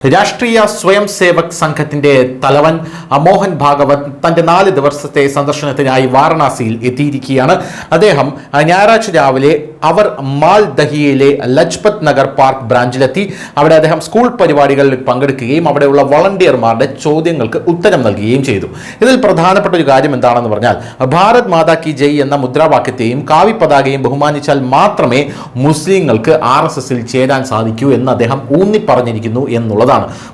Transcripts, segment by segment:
രാഷ്ട്രീയ സ്വയം സേവക് സംഘത്തിന്റെ തലവൻ മോഹൻ ഭാഗവത് തന്റെ 4 ദിവസത്തെ സന്ദർശനത്തിനായി വാരണാസിയിൽ എത്തിയിരിക്കുകയാണ്. അദ്ദേഹം ഞായറാഴ്ച രാവിലെ അവർ മാൽദഹിയയിലെ ലജ്പത് നഗർ പാർക്ക് ബ്രാഞ്ചിലെത്തി. അവിടെ അദ്ദേഹം സ്കൂൾ പരിപാടികളിൽ പങ്കെടുക്കുകയും അവിടെയുള്ള വളണ്ടിയർമാരുടെ ചോദ്യങ്ങൾക്ക് ഉത്തരം നൽകുകയും ചെയ്തു. ഇതിൽ പ്രധാനപ്പെട്ട ഒരു കാര്യം എന്താണെന്ന് പറഞ്ഞാൽ ഭാരത് മാതാ കി ജയ് എന്ന മുദ്രാവാക്യത്തെയും കാവി പതാകയും ബഹുമാനിച്ചാൽ മാത്രമേ മുസ്ലിങ്ങൾക്ക് RSSൽ ചേരാൻ സാധിക്കൂ എന്ന് അദ്ദേഹം ഊന്നി പറഞ്ഞിരിക്കുന്നു എന്നുള്ളത്.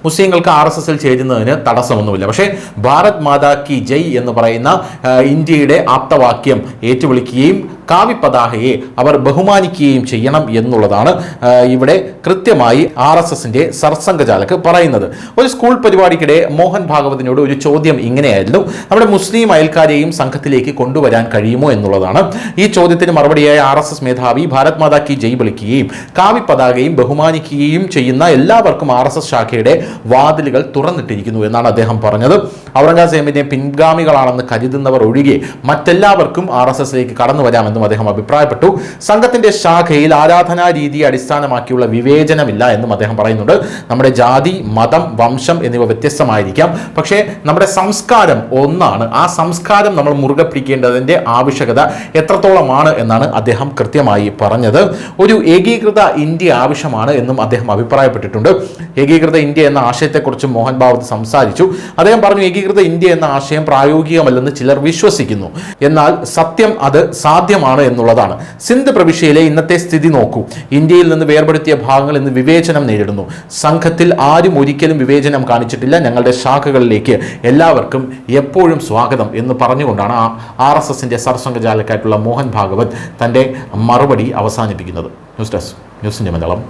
മുസ്ലിങ്ങൾക്ക് RSSൽ ചേരുന്നതിന് തടസ്സമൊന്നുമില്ല. പക്ഷേ ഭാരത് മാതാ കി ജയ് എന്ന് പറയുന്ന ഇന്ത്യയുടെ ആപ്തവാക്യം ഏറ്റുവിളിക്കുകയും കാവി പതാകയെ അവർ ബഹുമാനിക്കുകയും ചെയ്യണം എന്നുള്ളതാണ് ഇവിടെ കൃത്യമായി RSSന്റെ സർസംഘചാലക് പറയുന്നത്. ഒരു സ്കൂൾ പരിപാടിക്കിടെ മോഹൻ ഭാഗവതിനോട് ഒരു ചോദ്യം ഇങ്ങനെയായിരുന്നു: നമ്മുടെ മുസ്ലിം അയൽക്കാരെയും സംഘത്തിലേക്ക് കൊണ്ടുവരാൻ കഴിയുമോ എന്നുള്ളതാണ്. ഈ ചോദ്യത്തിന് മറുപടിയായി RSS മേധാവി ഭാരത് മാതാ കി ജയ് വിളിക്കുകയും കാവി പതാകയും ബഹുമാനിക്കുകയും ചെയ്യുന്ന എല്ലാവർക്കും RSS ശാഖയുടെ വാതിലുകൾ തുറന്നിട്ടിരിക്കുന്നു എന്നാണ് അദ്ദേഹം പറഞ്ഞത്. ഔറംഗസേബിന്റെ പിൻഗാമികളാണെന്ന് കരുതുന്നവർ ഒഴികെ മറ്റെല്ലാവർക്കും RSSലേക്ക് കടന്നു വരാമെന്നും അദ്ദേഹം അഭിപ്രായപ്പെട്ടു. സംഘത്തിന്റെ ശാഖയിൽ ആരാധനാ രീതി അടിസ്ഥാനമാക്കിയുള്ള വിവേചനമില്ല എന്നും അദ്ദേഹം പറയുന്നുണ്ട്. നമ്മുടെ ജാതി, മതം, വംശം എന്നിവ വ്യത്യസ്തമായിരിക്കാം, പക്ഷേ നമ്മുടെ സംസ്കാരം ഒന്നാണ്. ആ സംസ്കാരം നമ്മൾ മുറുകെ പിടിക്കേണ്ടതിന്റെ ആവശ്യകത എത്രത്തോളമാണ് എന്നാണ് അദ്ദേഹം കൃത്യമായി പറഞ്ഞത്. ഒരു ഏകീകൃത ഇന്ത്യ ആവശ്യമാണ് എന്നും അദ്ദേഹം അഭിപ്രായപ്പെട്ടിട്ടുണ്ട്. ഏകീകൃത ഇന്ത്യ എന്ന ആശയത്തെക്കുറിച്ച് മോഹൻ ഭാഗവത് സംസാരിച്ചു. അദ്ദേഹം പറഞ്ഞു, ഏകീകൃത ഇന്ത്യ എന്ന ആശയം പ്രായോഗികമല്ലെന്ന് ചിലർ വിശ്വസിക്കുന്നു, എന്നാൽ സത്യം അത് സാധ്യമാണ് എന്നുള്ളതാണ്. സിന്ധ് പ്രവിശ്യയിലെ ഇന്നത്തെ സ്ഥിതി നോക്കൂ. ഇന്ത്യയിൽ നിന്ന് വേർപെടുത്തിയ ഭാഗങ്ങൾ ഇന്ന് വിവേചനം നേരിടുന്നു. സംഘത്തിൽ ആരും ഒരിക്കലും വിവേചനം കാണിച്ചിട്ടില്ല. ഞങ്ങളുടെ ശാഖകളിലേക്ക് എല്ലാവർക്കും എപ്പോഴും സ്വാഗതം എന്ന് പറഞ്ഞുകൊണ്ടാണ് RSSന്റെ സർസംഘചാലകായിട്ടുള്ള മോഹൻ ഭാഗവത് തന്റെ മറുപടി അവസാനിപ്പിക്കുന്നത്. News desk, news India Malayalam.